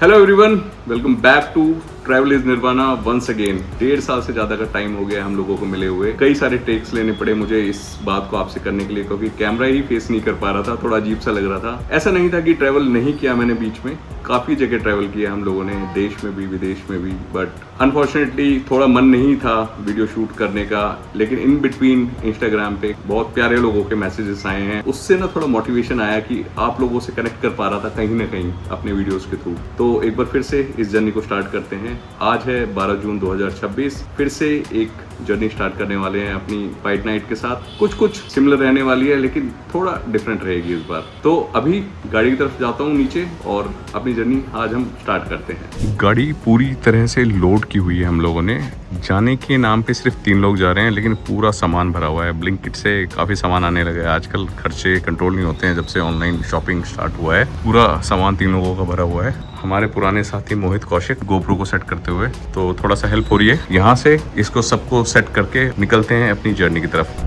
Hello everyone, welcome back to travel is Nirvana once again. 1.5 साल से ज्यादा का टाइम हो गया हम लोगों को मिले हुए। कई सारे टेक्स लेने पड़े मुझे इस बात को आपसे करने के लिए, क्योंकि कैमरा ही फेस नहीं कर पा रहा था, थोड़ा अजीब सा लग रहा था। ऐसा नहीं था कि ट्रैवल नहीं किया मैंने, बीच में काफी जगह ट्रैवल किया हम लोगों ने, देश में भी विदेश में भी, बट अनफॉर्चुनेटली थोड़ा मन नहीं था वीडियो शूट करने का। लेकिन इन बिटवीन इंस्टाग्राम पे बहुत प्यारे लोगों के मैसेजेस आए हैं, उससे ना थोड़ा मोटिवेशन आया कि आप लोगों से कनेक्ट कर पा रहा था कहीं ना कहीं अपने वीडियोस के थ्रू। तो एक बार फिर से इस जर्नी को स्टार्ट करते हैं। आज है 12 जून 2026। फिर से एक जर्नी स्टार्ट करने वाले हैं अपनी वाइट नाइट के साथ। कुछ सिमिलर रहने वाली है लेकिन थोड़ा डिफरेंट रहेगी इस बार। तो अभी गाड़ी की तरफ जाता हूँ नीचे और अपनी जर्नी आज हम स्टार्ट करते हैं। गाड़ी पूरी तरह से लोड की हुई है हम लोगों ने। जाने के नाम पे सिर्फ 3 लोग जा रहे हैं, लेकिन पूरा सामान भरा हुआ है। ब्लिंकिट से काफ़ी सामान आने लगा है आजकल। खर्चे कंट्रोल नहीं होते हैं जब से ऑनलाइन शॉपिंग स्टार्ट हुआ है। पूरा सामान 3 लोगों का भरा हुआ है। हमारे पुराने साथी मोहित कौशिक गोप्रो को सेट करते हुए, तो थोड़ा सा हेल्प हो रही है। यहाँ से इसको सबको सेट करके निकलते हैं अपनी जर्नी की तरफ।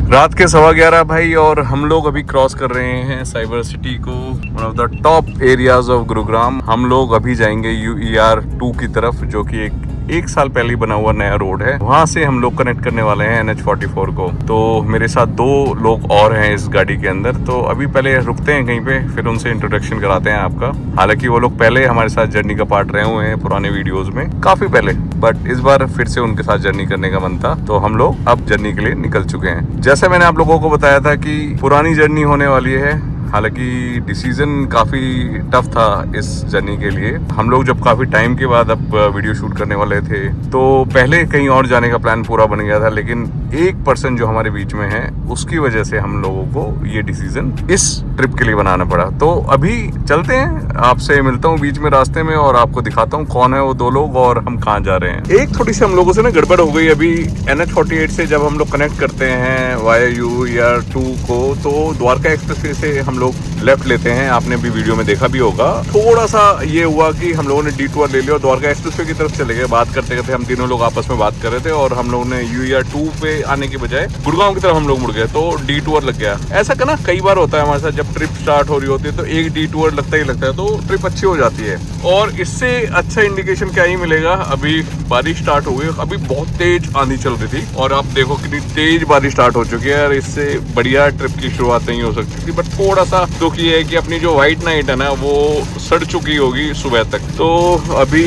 रात के 11:15 भाई, और हम लोग अभी क्रॉस कर रहे हैं साइबर सिटी को, one of the top areas of Gurugram. हम लोग अभी जाएंगे UER 2 की तरफ, जो कि एक साल पहले बना हुआ नया रोड है। वहां से हम लोग कनेक्ट करने वाले हैं NH44 को। तो मेरे साथ 2 लोग और हैं इस गाड़ी के अंदर। तो अभी पहले रुकते हैं कहीं पे, फिर उनसे इंट्रोडक्शन कराते हैं आपका। हालांकि वो लोग पहले हमारे साथ जर्नी का पार्ट रहे हुए हैं पुराने वीडियोस में, काफी पहले, बट इस बार फिर से उनके साथ जर्नी करने का मन था, तो हम लोग अब जर्नी के लिए निकल चुके हैं। जैसे मैंने आप लोगों को बताया था कि पुरानी जर्नी होने वाली है। हालांकि डिसीजन काफ़ी टफ था इस जर्नी के लिए। हम लोग जब काफ़ी टाइम के बाद अब वीडियो शूट करने वाले थे, तो पहले कहीं और जाने का प्लान पूरा बन गया था, लेकिन एक पर्सन जो हमारे बीच में है उसकी वजह से हम लोगों को ये डिसीजन इस ट्रिप के लिए बनाना पड़ा। तो अभी चलते हैं, आपसे मिलता हूँ बीच में रास्ते में और आपको दिखाता हूँ कौन है वो 2 लोग और हम कहाँ जा रहे हैं। एक थोड़ी सी हम लोगों से ना गड़बड़ हो गई अभी। NH48 से जब हम लोग कनेक्ट करते हैं वाया UER 2 को, तो द्वारका एक्सप्रेसवे से हम लोग लेफ्ट लेते हैं। आपने भी वीडियो में देखा भी होगा। थोड़ा सा ये हुआ कि हम लोगों ने डिटूर ले लिया और द्वारका एक्सप्रेसवे की तरफ चले गए। बात करते करते हम तीनों लोग आपस में बात कर रहे थे और हम लोगों ने UER 2 पे आने के बजाय गुड़गांव की तरफ हम लोग मुड़ गए, तो डिटूर लग गया। ऐसा करना कई बार होता है हमारे साथ, जब ट्रिप स्टार्ट हो रही होती है तो एक डिटूर लगता ही लगता है, तो ट्रिप अच्छी हो जाती है। और इससे अच्छा इंडिकेशन क्या ही मिलेगा। अभी बारिश स्टार्ट हो गई, अभी बहुत तेज आंधी चल रही थी और आप देखो कितनी तेज बारिश स्टार्ट हो चुकी है। और इससे बढ़िया ट्रिप की शुरुआत नहीं हो सकती थी। बट थोड़ा सा दुख ये है कि अपनी जो व्हाइट नाइट है ना, वो सड़ चुकी होगी सुबह तक। तो अभी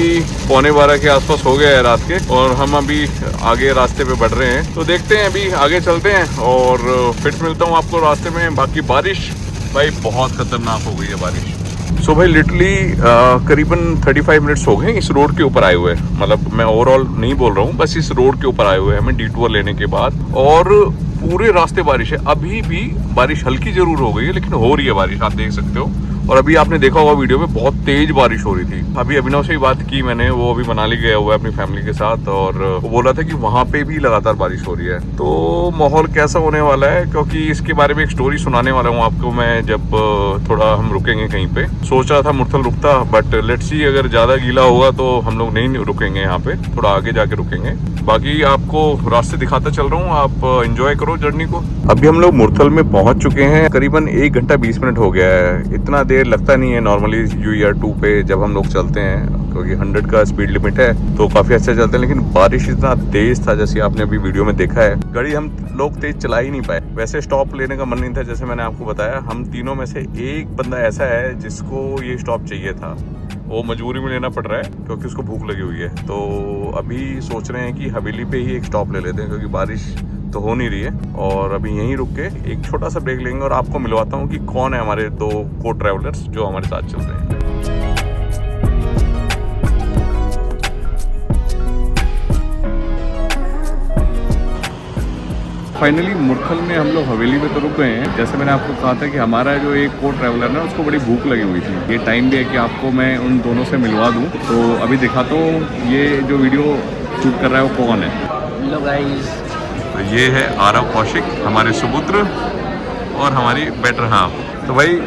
11:15 के आसपास हो गया है रात के, और हम अभी आगे रास्ते पे बढ़ रहे हैं। तो देखते हैं, अभी आगे चलते हैं और फिर मिलता हूँ आपको रास्ते में। बाकी बारिश भाई बहुत खतरनाक हो गई है बारिश। सो भाई लिटरली करीबन 35 मिनट्स हो गए इस रोड के ऊपर आए हुए। मतलब मैं ओवरऑल नहीं बोल रहा हूँ, बस इस रोड के ऊपर आए हुए हैं हमें डिटूर लेने के बाद। और पूरे रास्ते बारिश है। अभी भी बारिश हल्की जरूर हो गई है, लेकिन हो रही है बारिश, आप देख सकते हो। और अभी आपने देखा होगा वीडियो में बहुत तेज बारिश हो रही थी। अभी अभिनव से ही बात की मैंने, वो अभी मनाली गया हुआ है अपनी फैमिली के साथ, और वो बोल रहा था कि वहाँ पे भी लगातार बारिश हो रही है। तो माहौल कैसा होने वाला है, क्योंकि इसके बारे में एक स्टोरी सुनाने वाला हूँ आपको मैं, जब थोड़ा हम रुकेंगे कहीं पे। सोच रहा था मुरथल रुकता, बट लेट्स सी, अगर ज्यादा गीला होगा तो हम लोग नहीं रुकेंगे यहाँ पे, थोड़ा आगे जाके रुकेंगे। बाकी आपको रास्ते दिखाता चल रहा हूँ, आप एंजॉय करो जर्नी को। अभी हम लोग मुरथल में पहुंच चुके हैं। करीबन 1 घंटा 20 मिनट हो गया है। इतना देर लगता नहीं है नॉर्मली UER 2 पे जब हम लोग चलते हैं, क्योंकि 100 का स्पीड लिमिट है तो काफी अच्छा चलते हैं। लेकिन बारिश इतना तेज था, जैसे आपने अभी वीडियो में देखा है। गाड़ी हम लोग तेज चला ही नहीं पाए। वैसे स्टॉप लेने का मन नहीं था, जैसे मैंने आपको बताया। हम तीनों में से एक बंदा ऐसा है जिसको ये स्टॉप चाहिए था, वो मजबूरी में लेना पड़ रहा है क्योंकि उसको भूख लगी हुई है। तो अभी सोच रहे हैं कि हवेली पे ही एक स्टॉप ले लेते हैं, क्योंकि बारिश तो हो नहीं रही है। और अभी यहीं रुक के एक छोटा सा ब्रेक लेंगे और आपको मिलवाता हूँ कि कौन है हमारे 2 को ट्रैवलर्स जो हमारे साथ चल रहे हैं। फाइनली मुरथल में हम लोग हवेली में तो रुक गए हैं। जैसे मैंने आपको कहा था कि हमारा जो एक को ट्रैवलर है उसको बड़ी भूख लगी हुई थी। ये टाइम भी है कि आपको मैं उन दोनों से मिलवा दूं। तो अभी दिखाता हूँ ये जो वीडियो शूट कर रहा है वो कौन है। हेलो गाइस, तो ये है आरव कौशिक, हमारे सुपुत्र और हमारी बेटर हाफ। तो भाई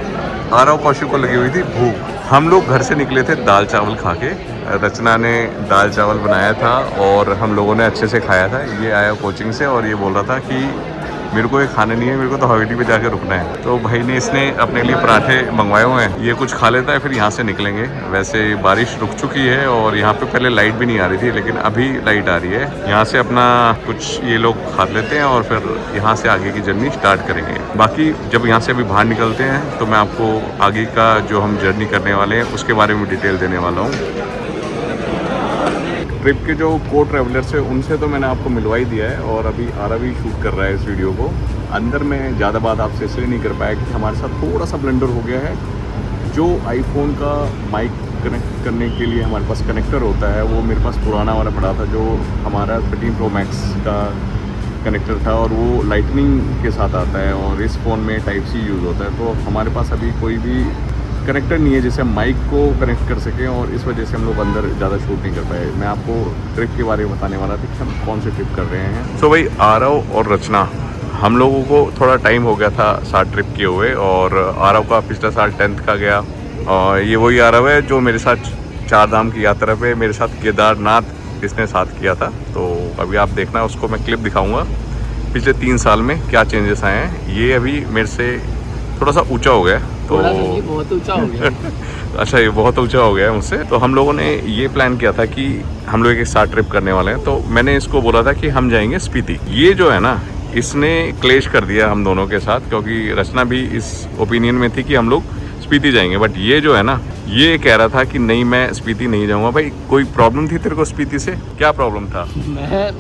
आरव कौशिक को लगी हुई थी भूख। हम लोग घर से निकले थे दाल चावल खा के। रचना ने दाल चावल बनाया था और हम लोगों ने अच्छे से खाया था। ये आया कोचिंग से और ये बोल रहा था कि मेरे को ये खाने नहीं है, मेरे को तो हवेली पे जाकर रुकना है। तो भाई ने इसने अपने लिए पराठे मंगवाए हुए हैं, ये कुछ खा लेता है फिर यहाँ से निकलेंगे। वैसे बारिश रुक चुकी है और यहाँ पे पहले लाइट भी नहीं आ रही थी, लेकिन अभी लाइट आ रही है। यहाँ से अपना कुछ ये लोग खा लेते हैं और फिर यहाँ से आगे की जर्नी स्टार्ट करेंगे। बाकी जब यहाँ से अभी बाहर निकलते हैं तो मैं आपको आगे का जो हम जर्नी करने वाले हैं उसके बारे में डिटेल देने वाला हूँ। ट्रिप के जो को ट्रैवलर्स है उनसे तो मैंने आपको मिलवा ही दिया है और अभी आरवी शूट कर रहा है इस वीडियो को। अंदर में ज़्यादा बात आपसे इसलिए नहीं कर पाया कि हमारे साथ थोड़ा सा ब्लंडर हो गया है। जो आईफोन का माइक कनेक्ट करने के लिए हमारे पास कनेक्टर होता है वो मेरे पास पुराना वाला पड़ा था, जो हमारा 13 Pro Max का कनेक्टर था और वो लाइटनिंग के साथ आता है और इस फ़ोन में टाइप C यूज़ होता है। तो हमारे पास अभी कोई भी कनेक्टर नहीं है जिससे माइक को कनेक्ट कर सकें और इस वजह से हम लोग अंदर ज़्यादा शूट नहीं कर पाए। मैं आपको ट्रिप के बारे में बताने वाला था कि हम कौन सी ट्रिप कर रहे हैं। सो भाई आरव और रचना, हम लोगों को थोड़ा टाइम हो गया था साथ ट्रिप किए हुए और आरव का पिछला साल 10th का गया और ये वही आरव है जो मेरे साथ 4 धाम की यात्रा पे मेरे साथ केदारनाथ इसने साथ किया था। तो अभी आप देखना, उसको मैं क्लिप दिखाऊँगा पिछले 3 साल में क्या चेंजेस आए हैं। ये अभी मेरे से थोड़ा सा ऊंचा हो गया तो बहुत ऊंचा हो गया। अच्छा, ये बहुत ऊंचा हो गया है मुझसे। तो हम लोगों ने ये प्लान किया था कि हम लोग एक साथ ट्रिप करने वाले हैं। तो मैंने इसको बोला था कि हम जाएंगे स्पीति। ये जो है ना, इसने क्लेश कर दिया हम दोनों के साथ, क्योंकि रचना भी इस ओपिनियन में थी कि हम लोग स्पीति जाएंगे। बट ये जो है ना, ये कह रहा था कि नहीं मैं स्पीति नहीं जाऊंगा। भाई कोई प्रॉब्लम थी तेरे को स्पीति से? क्या प्रॉब्लम था?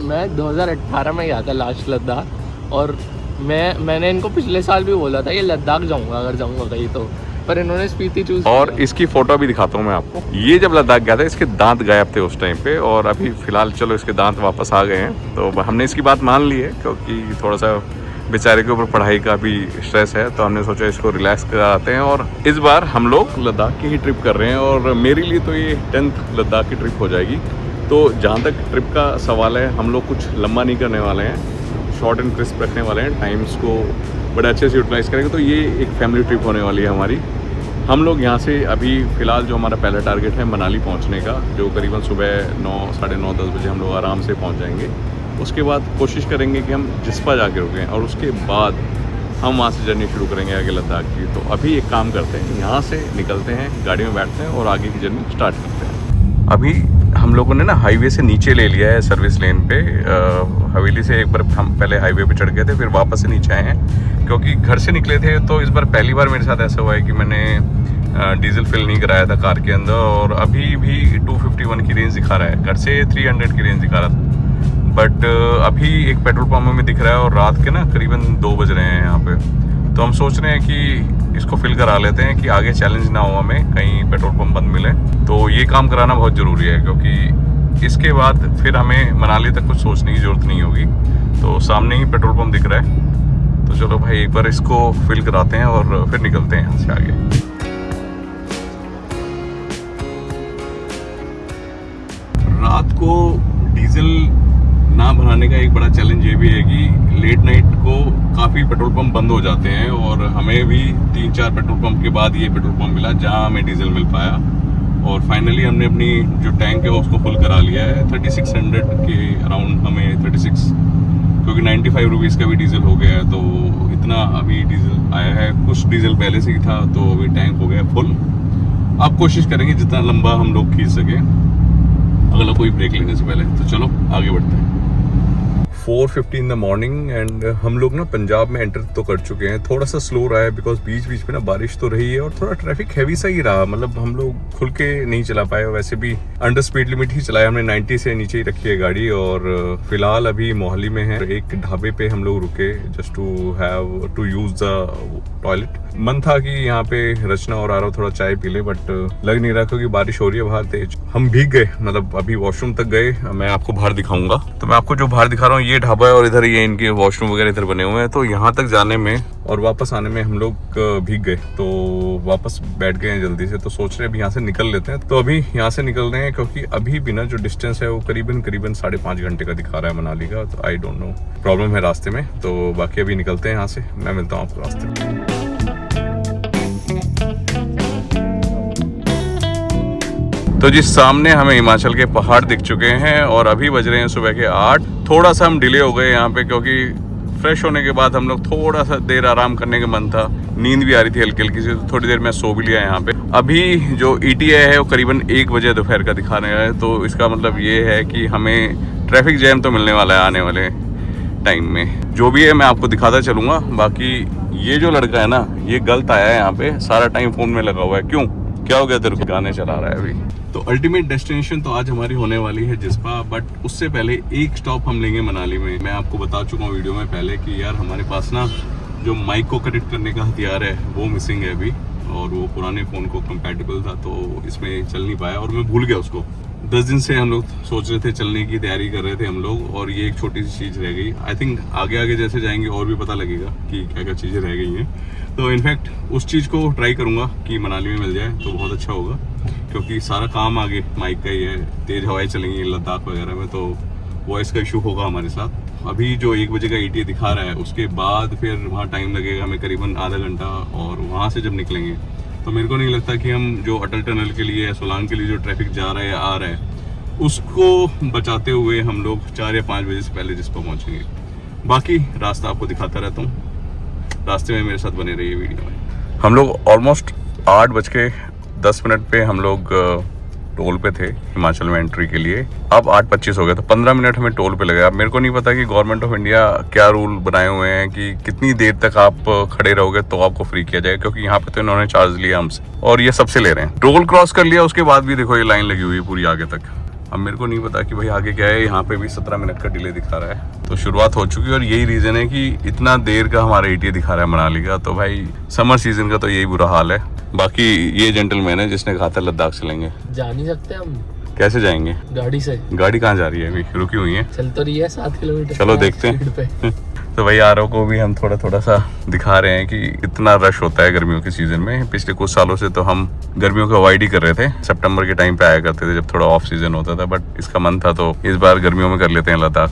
मैं 2018 में गया था लास्ट लद्दाख और मैंने इनको पिछले साल भी बोला था ये लद्दाख जाऊंगा अगर जाऊंगा कहीं तो, पर इन्होंने स्पीति चूज और इसकी फोटो भी दिखाता हूँ मैं आपको। ये जब लद्दाख गया था इसके दांत गायब थे उस टाइम पे और अभी फिलहाल चलो इसके दांत वापस आ गए हैं। तो हमने इसकी बात मान ली है क्योंकि थोड़ा सा बेचारे के ऊपर पढ़ाई का भी स्ट्रेस है, तो हमने सोचा इसको रिलैक्स कराते हैं। और इस बार हम लोग लद्दाख की ही ट्रिप कर रहे हैं और मेरे लिए तो ये 10th लद्दाख की ट्रिप हो जाएगी। तो जहाँ तक ट्रिप का सवाल है, हम लोग कुछ लंबा नहीं करने वाले हैं, शॉर्ट एंड क्रिस्प रखने वाले हैं, टाइम्स को बड़े अच्छे से यूटिलाइज़ करेंगे। तो ये एक फैमिली ट्रिप होने वाली है हमारी। हम लोग यहाँ से अभी फ़िलहाल जो हमारा पहला टारगेट है मनाली पहुँचने का, जो करीबन सुबह 9, साढ़े 9, 10 बजे हम लोग आराम से पहुँच जाएंगे। उसके बाद कोशिश करेंगे कि हम जिस्पा जाके रुकें और उसके बाद हम वहाँ से जर्नी शुरू करेंगे आगे लद्दाख की। तो अभी एक काम करते हैं, यहाँ से निकलते हैं, गाड़ी में बैठते हैं और आगे की जर्नी स्टार्ट करते हैं। अभी हम लोगों ने ना हाईवे से नीचे ले लिया है सर्विस लेन पे। हवेली से एक बार हम पहले हाईवे पे चढ़ गए थे, फिर वापस से नीचे आए हैं क्योंकि घर से निकले थे। तो इस बार पहली बार मेरे साथ ऐसा हुआ है कि मैंने डीजल फिल नहीं कराया था कार के अंदर और अभी भी 251 की रेंज दिखा रहा है। घर से 300 की रेंज दिखा रहा था, बट अभी एक पेट्रोल पंप में दिख रहा है और रात के ना करीबन 2 बज रहे हैं यहाँ पे। तो हम सोच रहे हैं कि इसको फिल करा लेते हैं कि आगे चैलेंज ना हो हमें कहीं पेट्रोल पंप बंद मिले। तो ये काम कराना बहुत ज़रूरी है क्योंकि इसके बाद फिर हमें मनाली तक कुछ सोचने की ज़रूरत नहीं होगी। तो सामने ही पेट्रोल पंप दिख रहा है, तो चलो भाई एक बार इसको फिल कराते हैं और फिर निकलते हैं यहाँ से आगे। रात को डीजल ना भराने का एक बड़ा चैलेंज ये भी है कि लेट नाइट को काफ़ी पेट्रोल पंप बंद हो जाते हैं और हमें भी 3-4 पेट्रोल पंप के बाद ये पेट्रोल पंप मिला जहां हमें डीजल मिल पाया। और फाइनली हमने अपनी जो टैंक है उसको फुल करा लिया है। 3600 के अराउंड हमें 36, क्योंकि 95 रुपीज़ का भी डीजल हो गया है। तो इतना अभी डीजल आया है, कुछ डीजल पहले से ही था, तो अभी टैंक हो गया फुल। अब कोशिश करेंगे जितना लंबा हम लोग खींच सकें अगला कोई ब्रेक लेने से पहले। तो चलो आगे बढ़ते हैं। 4:50 इन द मॉर्निंग एंड हम लोग ना पंजाब में एंटर तो कर चुके हैं। थोड़ा सा स्लो रहा है बिकॉज बीच बीच में ना बारिश तो रही है और थोड़ा ट्रैफिक हैवी सा ही रहा। मतलब हम लोग खुल के नहीं चला पाए, वैसे भी अंडर स्पीड लिमिट ही चलाया हमने, 90 से नीचे ही रखी है गाड़ी। और फिलहाल अभी मोहाली में है, एक ढाबे पे हम लोग रुके just to use the toilet. मन था कि यहाँ पे रचना और आरव थोड़ा चाय पी ले, बट लग नहीं रहा क्योंकि बारिश हो रही है बाहर तेज। हम भीग गए, मतलब अभी वॉशरूम तक गए। मैं आपको बाहर दिखाऊंगा। तो मैं आपको जो बाहर दिखा रहा हूँ ये ढाबा है और इधर ये इनके वॉशरूम वगैरह इधर बने हुए हैं। तो यहाँ तक जाने में और वापस आने में हम लोग भीग गए, तो वापस बैठ गए हैं जल्दी से। तो सोच रहे हैं अभी यहाँ से निकल लेते हैं। तो अभी यहाँ से निकल रहे हैं क्योंकि अभी भी ना जो डिस्टेंस है वो करीबन 5.5 घंटे का दिखा रहा है मनाली का। तो आई डोंट नो प्रॉब्लम है रास्ते में। तो बाकी अभी निकलते हैं यहाँ से, मैं मिलता हूँ आपको रास्ते में। तो जी सामने हमें हिमाचल के पहाड़ दिख चुके हैं और अभी बज रहे हैं सुबह के 8। थोड़ा सा हम डिले हो गए यहाँ पे क्योंकि फ्रेश होने के बाद हम लोग थोड़ा सा देर आराम करने का मन था, नींद भी आ रही थी हल्की हल्की सी, तो थोड़ी देर मैं सो भी लिया यहाँ पे। अभी जो ETA है वो करीबन 1 बजे दोपहर का दिखा रहा है, तो इसका मतलब ये है कि हमें ट्रैफिक जैम तो मिलने वाला है आने वाले टाइम में। जो भी है मैं आपको दिखाता चलूँगा। बाकी ये जो लड़का है ना, ये गलत आया है यहाँ पे, सारा टाइम फ़ोन में लगा हुआ है। क्यों, क्या हो गया तेरे को? गाने चला रहा है अभी। तो अल्टीमेट डेस्टिनेशन तो आज हमारी होने वाली है जिस्पा, बट उससे पहले एक स्टॉप हम लेंगे मनाली में। मैं आपको बता चुका हूँ वीडियो में पहले कि यार हमारे पास ना जो माइक को कनेक्ट करने का हथियार है वो मिसिंग है अभी, और वो पुराने फ़ोन को कंपैटिबल था तो इसमें चल नहीं पाया, और मैं भूल गया उसको। 10 दिन से हम लोग सोच रहे थे, चलने की तैयारी कर रहे थे हम लोग, और ये एक छोटी सी चीज़ रह गई। आई थिंक आगे आगे जैसे जाएंगे और भी पता लगेगा कि क्या क्या चीज़ें रह गई हैं। तो इनफैक्ट उस चीज़ को ट्राई करूँगा कि मनाली में मिल जाए तो बहुत अच्छा होगा, क्योंकि सारा काम आगे माइक का ही है। तेज़ हवाएं चलेंगी लद्दाख वगैरह में, तो वॉइस का इशू होगा हमारे साथ। अभी जो 1 बजे का ETA दिखा रहा है, उसके बाद फिर वहाँ टाइम लगेगा हमें करीबन आधा घंटा, और वहाँ से जब निकलेंगे तो मेरे को नहीं लगता कि हम जो अटल टनल के लिए या सोलांग के लिए जो ट्रैफिक जा रहा है या आ रहा है उसको बचाते हुए हम लोग 4 या 5 बजे से पहले जिस पर पहुँचेंगे। बाकी रास्ता आपको दिखाता रहता हूँ, रास्ते में मेरे साथ बने रहिए वीडियो में। हम लोग ऑलमोस्ट 8:10 पे हम लोग टोल पे थे हिमाचल में एंट्री के लिए। अब 8:25 हो गया, तो 15 मिनट हमें टोल पे लगे। अब मेरे को नहीं पता कि गवर्नमेंट ऑफ इंडिया क्या रूल बनाए हुए हैं कि कितनी देर तक आप खड़े रहोगे तो आपको फ्री किया जाए, क्योंकि यहाँ पे तो इन्होंने चार्ज लिया हमसे, और ये सबसे ले रहे हैं। टोल क्रॉस कर लिया, उसके बाद भी देखो ये लाइन लगी हुई है पूरी आगे तक। अब मेरे को नहीं पता कि भाई आगे क्या है। यहाँ पे भी 17 मिनट का डिले दिखा रहा है, तो शुरुआत हो चुकी है, और यही रीज़न है कि इतना देर का हमारा ETA दिखा रहा है मनाली का। तो भाई समर सीजन का तो यही बुरा हाल है। बाकी ये जेंटलमैन है जिसने कहा था लद्दाख चलेंगे। जा नहीं सकते हम। कैसे जाएंगे? गाड़ी से। गाड़ी कहाँ जा रही है? अभी रुकी हुई है, चल तो रही है 7 किलोमीटर। चलो देखते हैं। तो भाई आरओ को भी हम थोड़ा सा दिखा रहे हैं कि इतना रश होता है गर्मियों के सीजन में। पिछले कुछ सालों से तो हम गर्मियों को अवॉइड ही कर रहे थे, सितंबर के टाइम पे आया करते थे जब थोड़ा ऑफ सीजन होता था, बट इसका मन था तो इस बार गर्मियों में कर लेते हैं लद्दाख।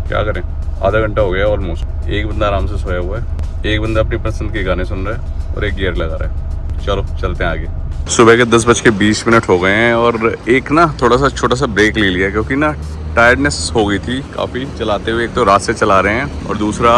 क्या करें, आधा घंटा हो गया ऑलमोस्ट। एक बंदा आराम से सोया हुआ है, एक बंदा अपनी पसंद के गाने सुन रहा है, और एक गियर लगा रहा है। चलो चलते हैं आगे। सुबह के 10:20 हो गए हैं, और एक ना थोड़ा सा छोटा सा ब्रेक ले लिया, क्योंकि ना टायर्डनेस हो गई थी काफ़ी चलाते हुए। एक तो रात से चला रहे हैं, और दूसरा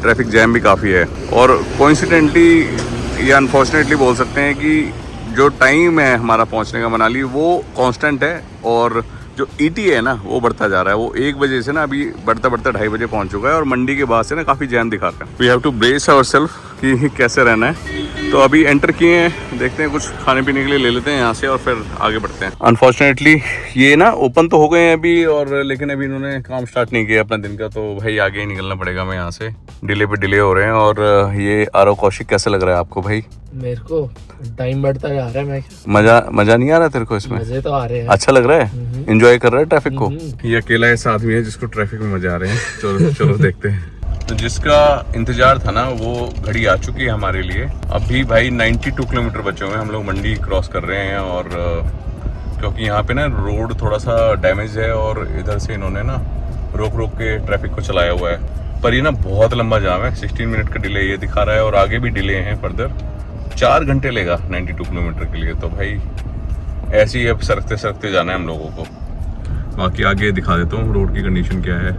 ट्रैफिक जैम भी काफ़ी है। और कोइंसिडेंटली या अनफॉर्चुनेटली बोल सकते हैं कि जो टाइम है हमारा पहुंचने का मनाली वो कांस्टेंट है, और जो ETA है ना वो बढ़ता जा रहा है। वो 1 बजे से ना अभी बढ़ता 2:30 बजे पहुंच चुका है, और मंडी के बाद से ना काफ़ी जैम दिखा रहा है। We have to brace ourselves कि कैसे रहना है। तो अभी एंटर किए हैं, देखते हैं कुछ खाने पीने के लिए ले लेते हैं यहाँ से, और फिर आगे बढ़ते हैं। अनफॉर्चुनेटली ये ना ओपन तो हो गए हैं अभी, और लेकिन अभी इन्होंने काम स्टार्ट नहीं किया अपना दिन का, तो भाई आगे ही निकलना पड़ेगा हमें यहाँ से। डिले पे डिले हो रहे हैं। और ये आरव कौशिक कैसे लग रहा है आपको भाई? मेरे को टाइम बढ़ता जा रहा है। मैं मजा नहीं आ रहा तेरे को इसमें? मजे तो आ रहे हैं। अच्छा लग रहा है, एंजॉय कर रहा है ट्रैफिक को? ये अकेला ऐसा आदमी है जिसको ट्रैफिक में मजा आ रहे हैं। चलो चलो देखते हैं। तो जिसका इंतजार था ना वो घड़ी आ चुकी है हमारे लिए। अभी भाई 92 किलोमीटर बचे हुए हैं, हम लोग मंडी क्रॉस कर रहे हैं। और क्योंकि यहाँ पे ना रोड थोड़ा सा डैमेज है, और इधर से इन्होंने ना रोक रोक के ट्रैफिक को चलाया हुआ है। पर ये ना बहुत लंबा जाम है, 16 मिनट का डिले ये दिखा रहा है, और आगे भी डिले हैं फर्दर। 4 घंटे लेगा 92 किलोमीटर के लिए। तो भाई ऐसे ही अब सरकते सरकते जाना है हम लोगों को। बाकी आगे दिखा देता हूँ रोड की कंडीशन क्या है।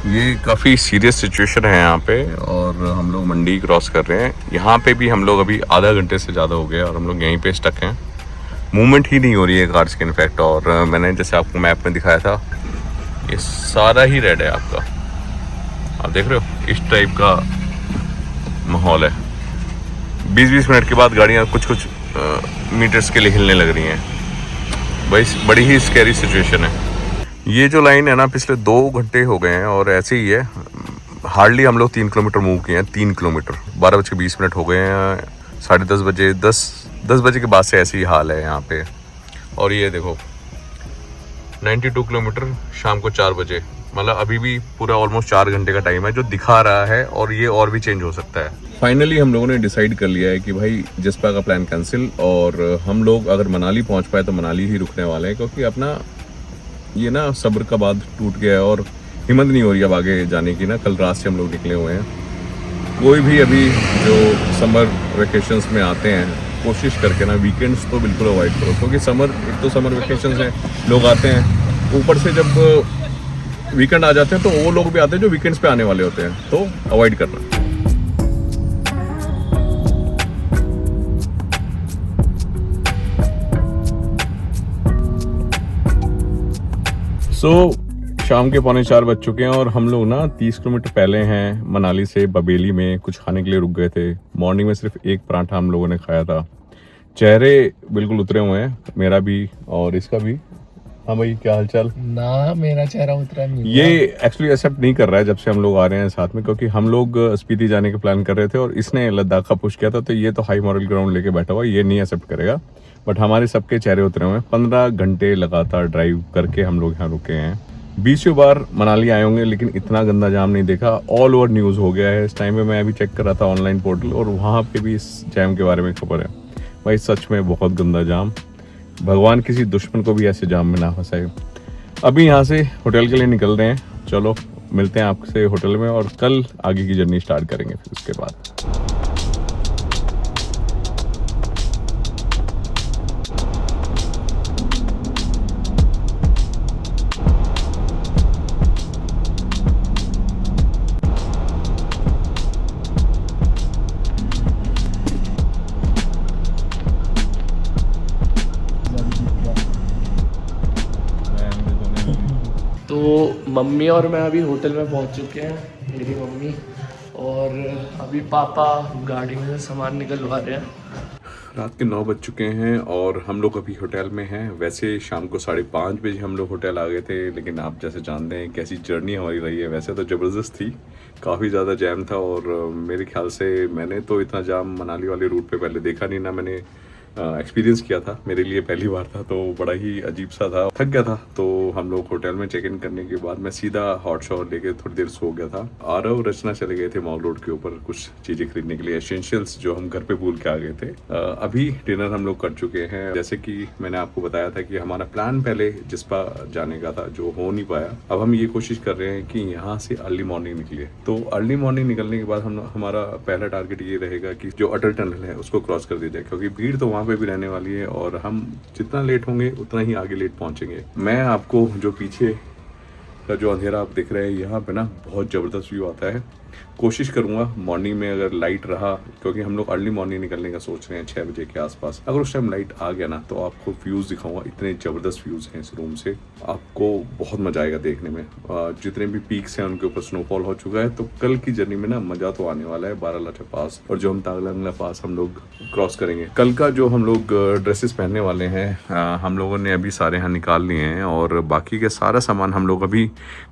ये काफ़ी सीरियस सिचुएशन है यहाँ पे, और हम लोग मंडी क्रॉस कर रहे हैं। यहाँ पे भी हम लोग अभी आधा घंटे से ज़्यादा हो गया, और हम लोग यहीं पे स्टक हैं। मूवमेंट ही नहीं हो रही है कार्स की इनफैक्ट। और मैंने जैसे आपको मैप में दिखाया था, ये सारा ही रेड है आपका, आप देख रहे हो। इस टाइप का माहौल है। 20-20 मिनट के बाद गाड़ियाँ कुछ मीटर्स के लिए हिलने लग रही हैं। भाई बड़ी ही स्कैरी सिचुएशन है। ये जो लाइन है ना, पिछले 2 घंटे हो गए हैं और ऐसे ही है। हार्डली हम लोग 3 किलोमीटर मूव किए हैं। 3 किलोमीटर 12:20 हो गए हैं। 10:30 बजे 10 बजे के बाद से ऐसे ही हाल है यहाँ पे। और ये देखो 92 किलोमीटर शाम को 4 बजे, मतलब अभी भी पूरा ऑलमोस्ट 4 घंटे का टाइम है जो दिखा रहा है, और ये और भी चेंज हो सकता है। फाइनली हम लोगों ने डिसाइड कर लिया है कि भाई जिस्पा का प्लान कैंसिल, और हम लोग अगर मनाली पहुंच पाए तो मनाली ही रुकने वाले हैं, क्योंकि अपना ये ना सब्र का बांध टूट गया है और हिम्मत नहीं हो रही अब आगे जाने की ना। कल रात से हम लोग निकले हुए हैं। कोई भी अभी जो समर वेकेशंस में आते हैं, कोशिश करके ना वीकेंड्स तो बिल्कुल अवॉइड करो, क्योंकि समर एक तो समर वेकेशंस हैं, लोग आते हैं, ऊपर से जब वीकेंड आ जाते हैं तो वो लोग भी आते हैं जो वीकेंड्स पे आने वाले होते हैं, तो अवॉइड करना। शाम के 3:45 बज चुके हैं और हम लोग ना 30 किलोमीटर पहले हैं मनाली से, बबेली में कुछ खाने के लिए रुक गए थे। मॉर्निंग में सिर्फ एक पराठा हम लोगों ने खाया था। चेहरे बिल्कुल उतरे हुए हैं, मेरा भी और इसका भी। हाँ भाई, क्या हालचाल? ना, मेरा चेहरा उतरा नहीं। ये एक्चुअली एक्सेप्ट नहीं कर रहा है जब से हम लोग आ रहे हैं साथ में, क्योंकि हम लोग स्पीति जाने का प्लान कर रहे थे और इसने लद्दाख का पुश किया था, तो ये तो हाई मॉरल ग्राउंड लेके बैठा हुआ, ये नहीं एक्सेप्ट करेगा। बट हमारे सबके चेहरे उतरे हुए हैं। 15 घंटे लगातार ड्राइव करके हम लोग यहाँ रुके हैं। 20 बार मनाली आए होंगे लेकिन इतना गंदा जाम नहीं देखा। ऑल ओवर न्यूज़ हो गया है इस टाइम पे। मैं अभी चेक कर रहा था ऑनलाइन पोर्टल और वहाँ पे भी इस जैम के बारे में खबर है। भाई सच में बहुत गंदा जाम। भगवान किसी दुश्मन को भी ऐसे जाम में ना फंसाए। अभी यहाँ से होटल के लिए निकल रहे हैं। चलो मिलते हैं आपसे होटल में और कल आगे की जर्नी स्टार्ट करेंगे फिर उसके बाद। तो मम्मी और मैं अभी होटल में पहुंच चुके हैं, मेरी मम्मी, और अभी पापा गाड़ी में से सामान निकलवा रहे हैं। रात के 9 बज चुके हैं और हम लोग अभी होटल में हैं। वैसे शाम को 5:30 बजे हम लोग होटल आ गए थे, लेकिन आप जैसे जानते हैं कैसी जर्नी हमारी रही है। वैसे तो ज़बरदस्त थी, काफ़ी ज़्यादा जैम था और मेरे ख्याल से मैंने तो इतना जाम मनाली वाले रूट पे पहले देखा नहीं, ना मैंने एक्सपीरियंस किया था। मेरे लिए पहली बार था तो बड़ा ही अजीब सा था, थक गया था। तो हम लोग होटल में चेक इन करने के बाद मैं सीधा हॉट शॉवर लेके थोड़ी देर सो गया था। आरव रचना चले गए थे मॉल रोड के ऊपर कुछ चीज़ें खरीदने के लिए, एसेंशियल्स जो हम घर पे भूल के आ गए थे। अभी डिनर हम लोग कर चुके हैं। जैसे कि मैंने आपको बताया था कि हमारा प्लान पहले जिस्पा जाने का था, जो हो नहीं पाया। अब हम ये कोशिश कर रहे हैं कि यहाँ से अर्ली मॉर्निंग निकले। तो अर्ली मॉर्निंग निकलने के बाद हमारा पहला टारगेट ये रहेगा कि जो अटल टनल है उसको क्रॉस कर दिया जाए, क्योंकि भीड़ तो वहाँ पे भी रहने वाली है और हम जितना लेट होंगे उतना ही आगे लेट पहुंचेंगे। मैं आपको जो पीछे का जो अंधेरा आप दिख रहे हैं, यहाँ पे ना बहुत ज़बरदस्त व्यू आता है। कोशिश करूंगा मॉर्निंग में अगर लाइट रहा, क्योंकि हम लोग अर्ली मॉर्निंग निकलने का सोच रहे हैं 6 बजे के आसपास। अगर उस टाइम लाइट आ गया ना तो आपको व्यूज़ दिखाऊंगा। इतने ज़बरदस्त व्यूज़ हैं इस रूम से, आपको बहुत मज़ा आएगा देखने में। जितने भी पीक्स हैं उनके ऊपर स्नोफॉल हो चुका है, तो कल की जर्नी में ना मज़ा तो आने वाला है। बारालाचा पास और जो हम तांगला पास हम लोग क्रॉस करेंगे। कल का जो हम लोग ड्रेसेस पहनने वाले हैं, हम लोगों ने अभी सारे यहाँ निकाल लिए हैं और बाकी के सारा सामान हम लोग अभी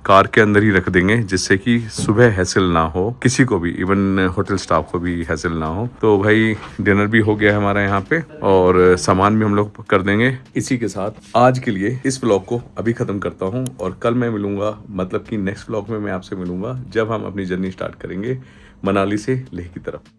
कार के अंदर ही रख देंगे, जिससे कि सुबह हैसल ना हो किसी को भी, इवन होटल स्टाफ को भी हैसल ना हो। तो भाई डिनर भी हो गया है हमारा यहाँ पे और सामान भी हम लोग कर देंगे। इसी के साथ आज के लिए इस व्लॉग को अभी ख़त्म करता हूँ और कल मैं मिलूँगा, मतलब कि नेक्स्ट व्लॉग में मैं आपसे मिलूँगा जब हम अपनी जर्नी स्टार्ट करेंगे मनाली से लेह की तरफ।